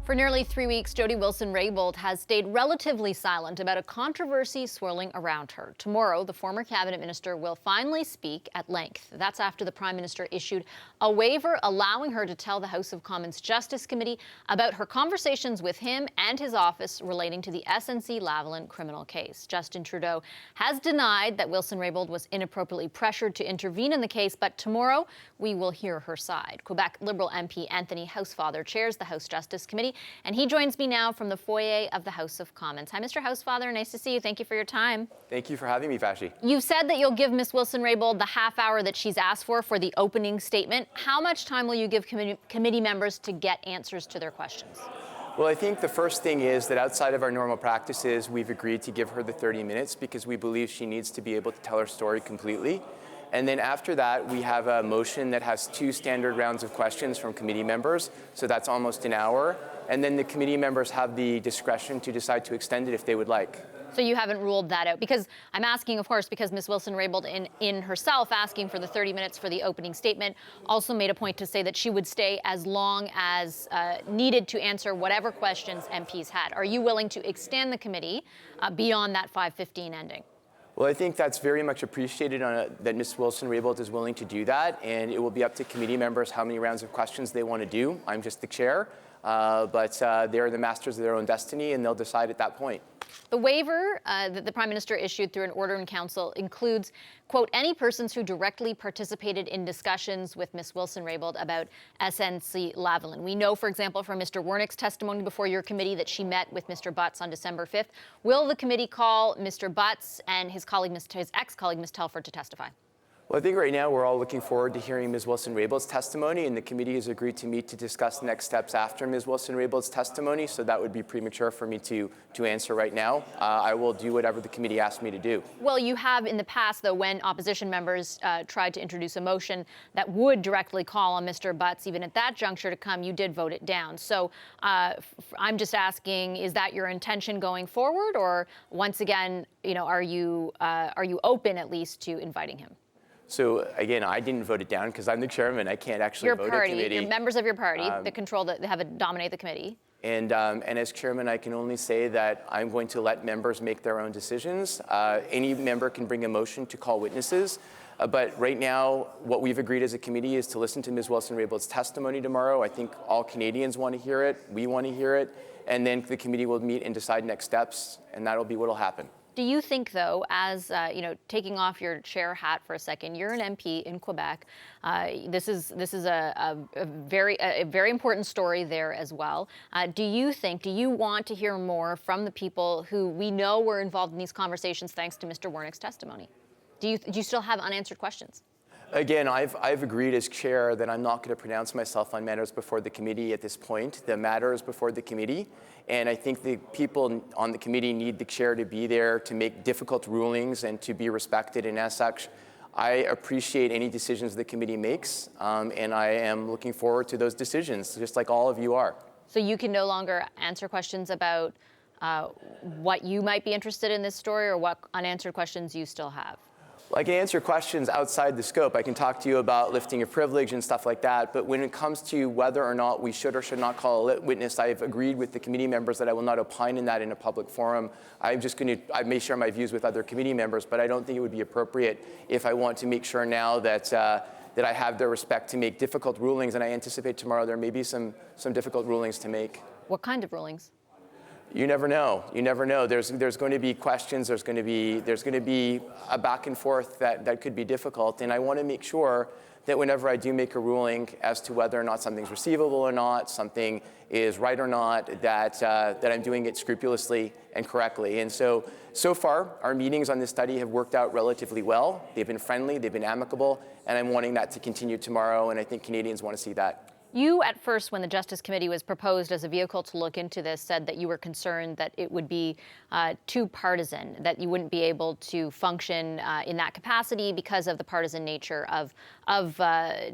For nearly 3 weeks, Jody Wilson-Raybould has stayed relatively silent about a controversy swirling around her. Tomorrow, the former cabinet minister will finally speak at length. That's after the Prime Minister issued a waiver allowing her to tell the House of Commons Justice Committee about her conversations with him and his office relating to the SNC-Lavalin criminal case. Justin Trudeau has denied that Wilson-Raybould was inappropriately pressured to intervene in the case, but tomorrow we will hear her side. Quebec Liberal MP Anthony Housefather chairs the House Justice Committee, and he joins me now from the foyer of the House of Commons. Hi, Mr. Housefather. Nice to see you. Thank you for your time. Thank you for having me, Vashi. You've said that you'll give Ms. Wilson-Raybould the half hour that she's asked for the opening statement. How much time will you give committee members to get answers to their questions? Well, I think the first thing is that outside of our normal practices, we've agreed to give her the 30 minutes because we believe she needs to be able to tell her story completely. And then after that, we have a motion that has 2 standard rounds of questions from committee members. So that's almost an hour. And then the committee members have the discretion to decide to extend it if they would like. So you haven't ruled that out? Because I'm asking, of course, because Ms. Wilson-Raybould in herself asking for the 30 minutes for the opening statement also made a point to say that she would stay as long as needed to answer whatever questions MPs had. Are you willing to extend the committee beyond that 5:15 ending? Well, I think that's very much appreciated that Ms. Wilson-Raybould is willing to do that, and it will be up to committee members how many rounds of questions they want to do. I'm just the chair, but they're the masters of their own destiny, and they'll decide at that point. The waiver that the Prime Minister issued through an order in council includes, quote, any persons who directly participated in discussions with Ms. Wilson-Raybould about SNC-Lavalin. We know, for example, from Mr. Wernick's testimony before your committee that she met with Mr. Butts on December 5th. Will the committee call Mr. Butts and his ex-colleague, Ms. Telford, to testify? Well, I think right now we're all looking forward to hearing Ms. Wilson-Raybould's testimony, and the committee has agreed to meet to discuss next steps after Ms. Wilson-Raybould's testimony, so that would be premature for me to answer right now. I will do whatever the committee asks me to do. Well, you have in the past, though, when opposition members tried to introduce a motion that would directly call on Mr. Butts, even at that juncture to come, you did vote it down. So I'm just asking, is that your intention going forward, or once again, are you open at least to inviting him? So again, I didn't vote it down because I'm the chairman. I can't actually vote a committee. Your members of your party, that dominate the committee. And as chairman, I can only say that I'm going to let members make their own decisions. Any member can bring a motion to call witnesses. But right now, what we've agreed as a committee is to listen to Ms. Wilson-Raybould's testimony tomorrow. I think all Canadians want to hear it. We want to hear it. And then the committee will meet and decide next steps, and that'll be what will happen. Do you think, though, as taking off your chair hat for a second, you're an MP in Quebec. This is a very important story there as well. Do you want to hear more from the people who we know were involved in these conversations thanks to Mr. Wernick's testimony? Do you still have unanswered questions? Again, I've agreed as chair that I'm not going to pronounce myself on matters before the committee at this point. The matter is before the committee, and I think the people on the committee need the chair to be there to make difficult rulings and to be respected, and as such, I appreciate any decisions the committee makes, and I am looking forward to those decisions, just like all of you are. So you can no longer answer questions about what you might be interested in this story, or what unanswered questions you still have? Well, I can answer questions outside the scope. I can talk to you about lifting of privilege and stuff like that. But when it comes to whether or not we should or should not call a witness, I've agreed with the committee members that I will not opine in that in a public forum. I may share my views with other committee members, but I don't think it would be appropriate if I want to make sure now that I have their respect to make difficult rulings. And I anticipate tomorrow there may be some difficult rulings to make. What kind of rulings? You never know. You never know. There's going to be questions. There's going to be a back and forth that could be difficult. And I want to make sure that whenever I do make a ruling as to whether or not something's receivable or not, something is right or not, that I'm doing it scrupulously and correctly. And so far, our meetings on this study have worked out relatively well. They've been friendly. They've been amicable. And I'm wanting that to continue tomorrow. And I think Canadians want to see that. You, at first, when the Justice Committee was proposed as a vehicle to look into this, said that you were concerned that it would be too partisan, that you wouldn't be able to function in that capacity because of the partisan nature of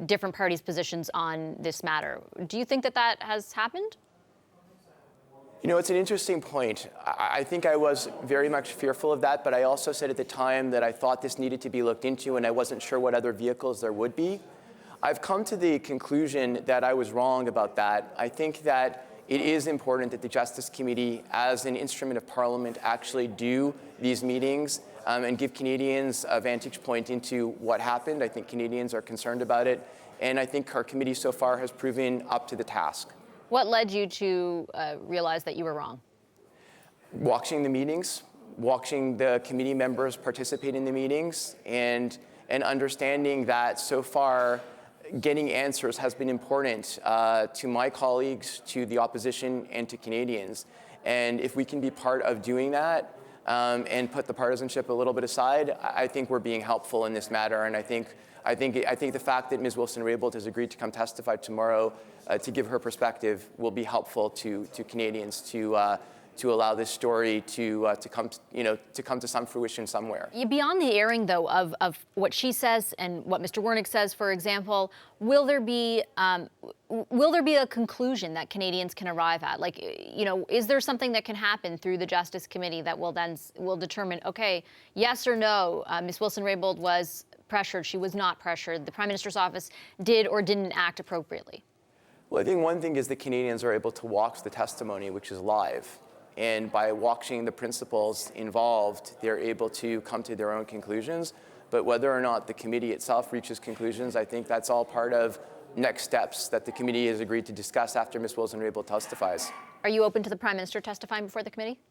different parties' positions on this matter. Do you think that has happened? It's an interesting point. I think I was very much fearful of that, but I also said at the time that I thought this needed to be looked into, and I wasn't sure what other vehicles there would be. I've come to the conclusion that I was wrong about that. I think that it is important that the Justice Committee, as an instrument of Parliament, actually do these meetings and give Canadians a vantage point into what happened. I think Canadians are concerned about it, and I think our committee so far has proven up to the task. What led you to realize that you were wrong? Watching the meetings, watching the committee members participate in the meetings, and understanding that so far getting answers has been important to my colleagues, to the opposition, and to Canadians. And if we can be part of doing that and put the partisanship a little bit aside, I think we're being helpful in this matter. And I think the fact that Ms. Wilson-Raybould has agreed to come testify tomorrow to give her perspective will be helpful to Canadians to allow this story to come to some fruition somewhere. Beyond the airing, though, of what she says and what Mr. Wernick says, for example, will there be a conclusion that Canadians can arrive at? Like, is there something that can happen through the Justice Committee that will determine, okay, yes or no, Ms. Wilson-Raybould was pressured, she was not pressured, the Prime Minister's office did or didn't act appropriately? Well, I think one thing is that Canadians are able to watch the testimony, which is live. And by watching the principals involved, they're able to come to their own conclusions. But whether or not the committee itself reaches conclusions, I think that's all part of next steps that the committee has agreed to discuss after Ms. Wilson-Raybould testifies. Are you open to the Prime Minister testifying before the committee?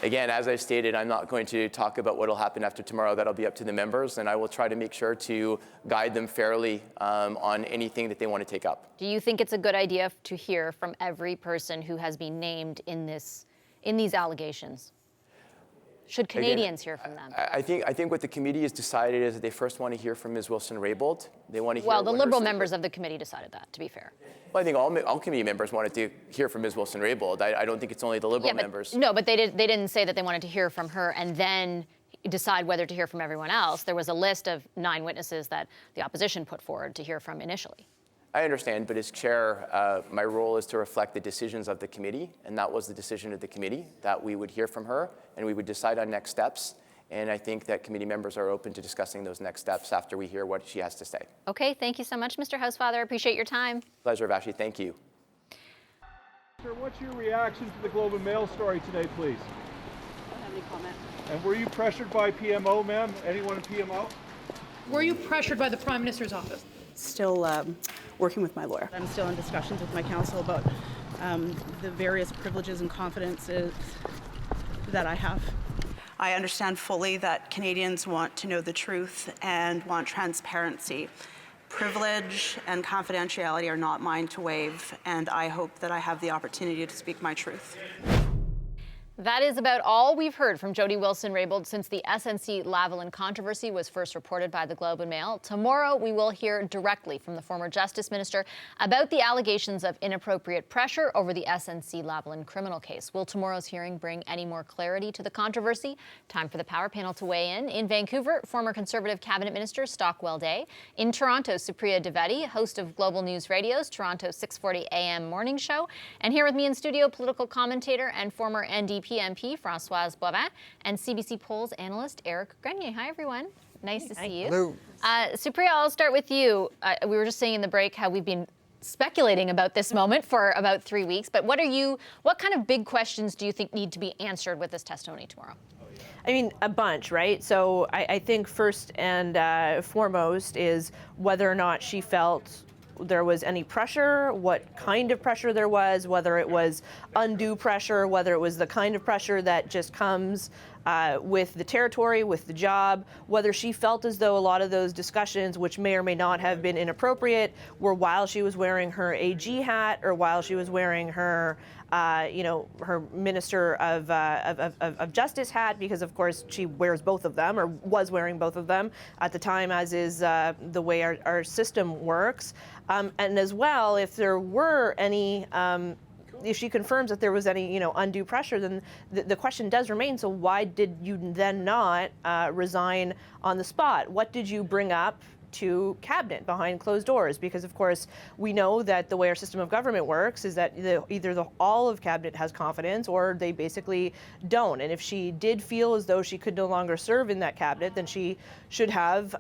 Again, as I stated, I'm not going to talk about what will happen after tomorrow. That'll be up to the members, and I will try to make sure to guide them fairly on anything that they want to take up. Do you think it's a good idea to hear from every person who has been named in these allegations? Should Canadians hear from them? I think what the committee has decided is that they first want to hear from Ms. Wilson-Raybould. They want to hear. Well, the Liberal members of the committee decided that, to be fair. Well, I think all committee members wanted to hear from Ms. Wilson-Raybould. I don't think it's only the Liberal members. No, but they didn't say that they wanted to hear from her and then decide whether to hear from everyone else. There was a list of 9 witnesses that the opposition put forward to hear from initially. I understand, but as chair, my role is to reflect the decisions of the committee, and that was the decision of the committee, that we would hear from her and we would decide on next steps. And I think that committee members are open to discussing those next steps after we hear what she has to say. Okay, thank you so much, Mr. Housefather. I appreciate your time. Pleasure, Vashi. Thank you. Sir, what's your reaction to the Globe and Mail story today, please? I don't have any comment. And were you pressured by PMO, ma'am? Anyone in PMO? Were you pressured by the Prime Minister's office? Still working with my lawyer. I'm still in discussions with my counsel about the various privileges and confidences that I have. I understand fully that Canadians want to know the truth and want transparency. Privilege and confidentiality are not mine to waive, and I hope that I have the opportunity to speak my truth. That is about all we've heard from Jody Wilson-Raybould since the SNC-Lavalin controversy was first reported by the Globe and Mail. Tomorrow, we will hear directly from the former Justice Minister about the allegations of inappropriate pressure over the SNC-Lavalin criminal case. Will tomorrow's hearing bring any more clarity to the controversy? Time for the Power Panel to weigh in. In Vancouver, former Conservative Cabinet Minister Stockwell Day. In Toronto, Supriya Dwivedi, host of Global News Radio's Toronto 640 AM morning show. And here with me in studio, political commentator and former NDP MP Françoise Boivin and CBC polls analyst Eric Grenier. Hi, everyone. Nice to see you. Hello. Supriya, I'll start with you. We were just saying in the break how we've been speculating about this moment for about 3 weeks, but what kind of big questions do you think need to be answered with this testimony tomorrow? I mean, a bunch, right? So I think first and foremost is whether or not she felt there was any pressure, what kind of pressure there was, whether it was undue pressure, whether it was the kind of pressure that just comes with the territory, with the job, whether she felt as though a lot of those discussions, which may or may not have been inappropriate, were while she was wearing her AG hat or while she was wearing her her Minister of Justice hat, because of course she wears both of them or was wearing both of them at the time, as is the way our system works. And as well, if there were any, if she confirms that there was any, undue pressure, then the question does remain. So why did you then not resign on the spot? What did you bring up to cabinet behind closed doors, because of course we know that the way our system of government works is that either all of cabinet has confidence or they basically don't. And if she did feel as though she could no longer serve in that cabinet, then she should have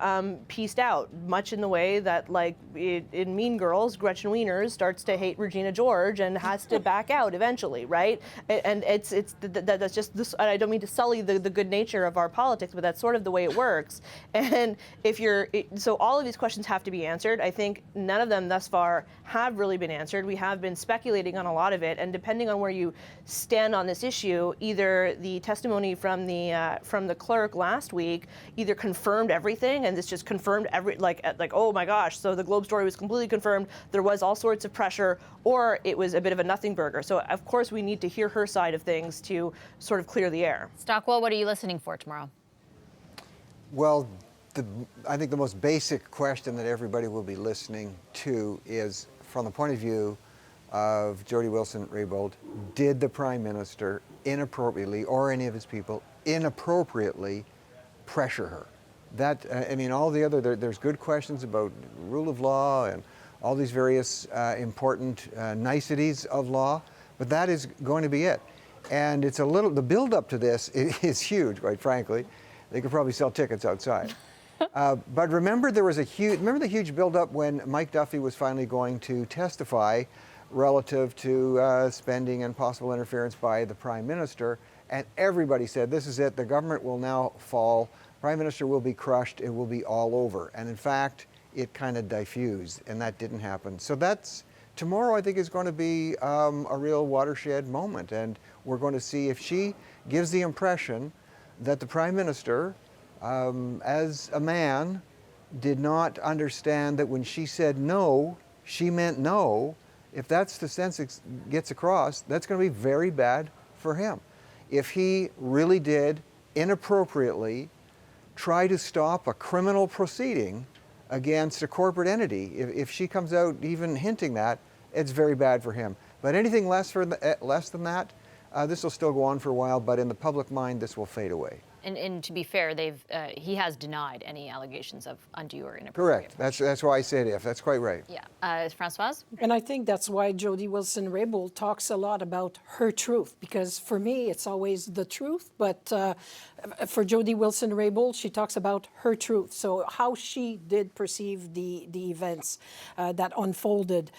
pieced out, much in the way that, like in Mean Girls, Gretchen Wieners starts to hate Regina George and has to back out eventually, right? And that's just this. I don't mean to sully the good nature of our politics, but that's sort of the way it works. And so all of these questions have to be answered. I think none of them thus far have really been answered. We have been speculating on a lot of it, and depending on where you stand on this issue, either the testimony from the clerk last week either confirmed everything, and this just confirmed like oh my gosh, so the Globe story was completely confirmed. There was all sorts of pressure, or it was a bit of a nothing burger. So of course we need to hear her side of things to sort of clear the air. Stockwell, what are you listening for tomorrow? Well, I think the most basic question that everybody will be listening to is, from the point of view of Jody Wilson-Raybould, did the Prime Minister inappropriately, or any of his people inappropriately, pressure her? That, I mean, all the other, there's good questions about rule of law and all these various important niceties of law, but that is going to be it. And it's the build-up to this is huge, quite frankly. They could probably sell tickets outside. But remember, remember the huge build-up when Mike Duffy was finally going to testify relative to spending and possible interference by the Prime Minister, and everybody said, this is it, the government will now fall, Prime Minister will be crushed, it will be all over. And in fact, it kind of diffused, and that didn't happen. So tomorrow I think is going to be a real watershed moment, and we're going to see if she gives the impression that the Prime Minister, as a man, did not understand that when she said no, she meant no. If that's the sense it gets across, that's going to be very bad for him. If he really did inappropriately try to stop a criminal proceeding against a corporate entity, if she comes out even hinting that, it's very bad for him. But anything less than that, this will still go on for a while, but in the public mind, this will fade away. And to be fair, he has denied any allegations of undue or inappropriate. Correct. That's why I said if. That's quite right. Yeah. Françoise? And I think that's why Jody Wilson-Raybould talks a lot about her truth, because for me, it's always the truth. But for Jody Wilson-Raybould, she talks about her truth. So how she did perceive the events that unfolded.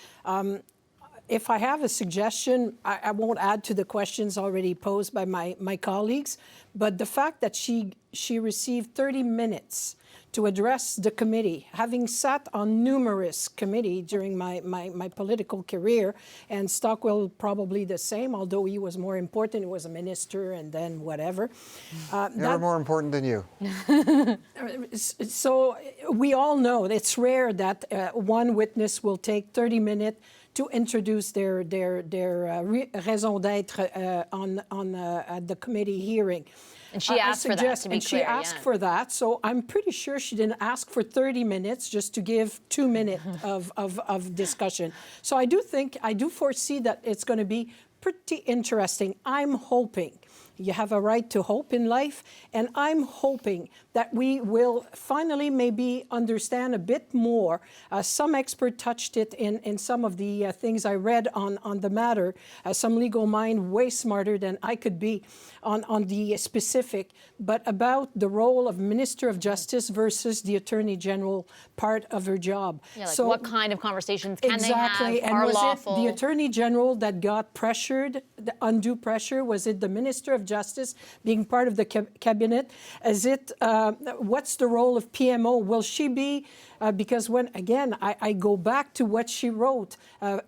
If I have a suggestion, I won't add to the questions already posed by my colleagues, but the fact that she received 30 minutes to address the committee, having sat on numerous committees during my political career, and Stockwell probably the same, although he was more important, he was a minister and then whatever. Never more important than you. So we all know it's rare that one witness will take 30 minutes to introduce their raison d'être at the committee hearing. And she asked for that, to be clear. She asked for that, so I'm pretty sure she didn't ask for 30 minutes just to give 2 minutes of discussion. So I do foresee that it's going to be pretty interesting. I'm hoping. You have a right to hope in life, and I'm hoping that we will finally maybe understand a bit more. Some expert touched it in some of the things I read on the matter. Some legal mind way smarter than I could be on the specific, but about the role of Minister of Justice versus the Attorney General part of her job. Yeah, like so, what kind of conversations can exactly, they have, and are was lawful? It the Attorney General that got pressured, the undue pressure? Was it the Minister of Justice being part of the cabinet? Is it, what's the role of PMO? Will she be, because when, again, I go back to what she wrote,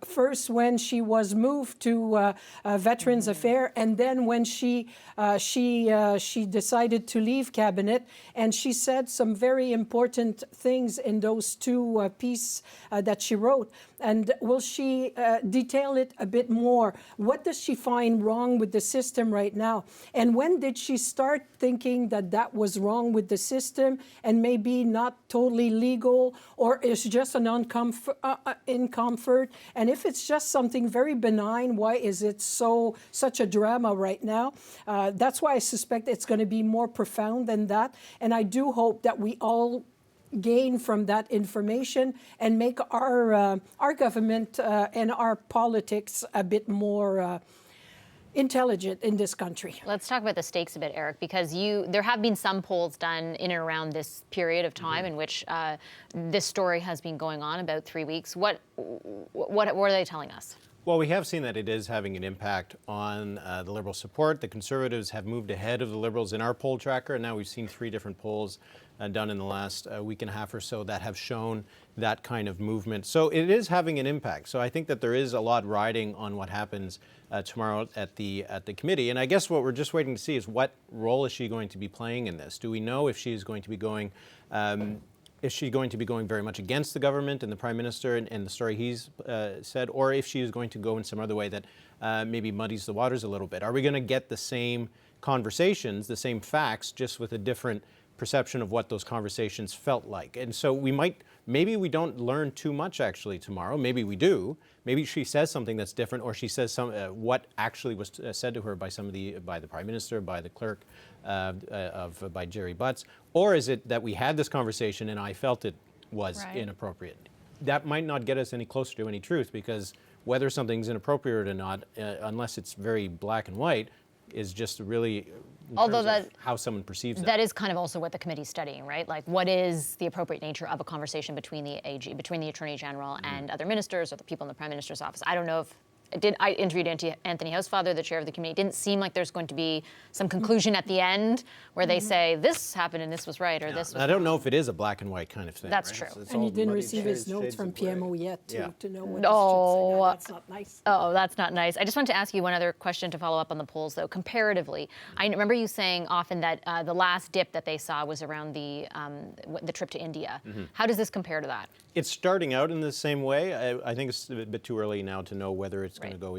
first when she was moved to Veterans Affairs, and then when she decided to leave cabinet, and she said some very important things in those two pieces that she wrote. And will she detail it a bit more? What does she find wrong with the system right now? And when did she start thinking that that was wrong with the system and maybe not totally legal, or is just an incomfort? And if it's just something very benign, why is it such a drama right now? That's why I suspect it's going to be more profound than that. And I do hope that we all gain from that information and make our government and our politics a bit more intelligent in this country. Let's talk about the stakes a bit, Eric, because there have been some polls done in and around this period of time in which this story has been going on, about 3 weeks. What are they telling us? Well, we have seen that it is having an impact on the Liberal support. The Conservatives have moved ahead of the Liberals in our poll tracker, and now we've seen 3 different polls done in the last week and a half or so that have shown that kind of movement. So it is having an impact. So I think that there is a lot riding on what happens tomorrow at the committee. And I guess what we're just waiting to see is what role is she going to be playing in this? Do we know if she is going to be going is she going to be going very much against the government and the Prime Minister and the story he's said, or if she is going to go in some other way that maybe muddies the waters a little bit? Are we going to get the same conversations, the same facts, just with a different perception of what those conversations felt like? And so maybe we don't learn too much actually tomorrow. Maybe we do. Maybe she says something that's different, or she says what actually was said to her by by the Prime Minister, by the clerk, by Jerry Butts, or is it that we had this conversation and I felt it was inappropriate? That might not get us any closer to any truth, because whether something's inappropriate or not, unless it's very black and white, is just really how someone perceives that. That is kind of also what the committee's studying, right? Like, what is the appropriate nature of a conversation between the AG, between the Attorney General and other ministers or the people in the Prime Minister's office? I don't know if I interviewed Anthony Housefather, the chair of the committee. It didn't seem like there's going to be some conclusion at the end where they say this happened and this was right, or this was I don't know if it is a black and white kind of thing. That's right? true. And he didn't receive his notes from PMO yet to know what he should say. That's not nice. Oh, that's not nice. I just wanted to ask you one other question to follow up on the polls, though. Comparatively, I remember you saying often that the last dip that they saw was around the trip to India. How does this compare to that? It's starting out in the same way. I think it's a bit too early now to know whether it's going to go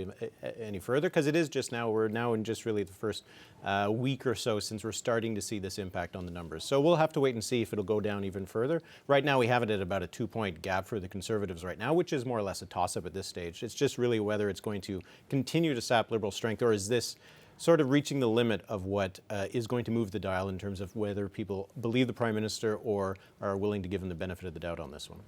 any further, because it is just now, we're now in just really the first week or so since we're starting to see this impact on the numbers. So we'll have to wait and see if it'll go down even further. Right now we have it at about a 2-point gap for the Conservatives right now, which is more or less a toss-up at this stage. It's just really whether it's going to continue to sap Liberal strength, or is this sort of reaching the limit of what is going to move the dial in terms of whether people believe the Prime Minister or are willing to give him the benefit of the doubt on this one.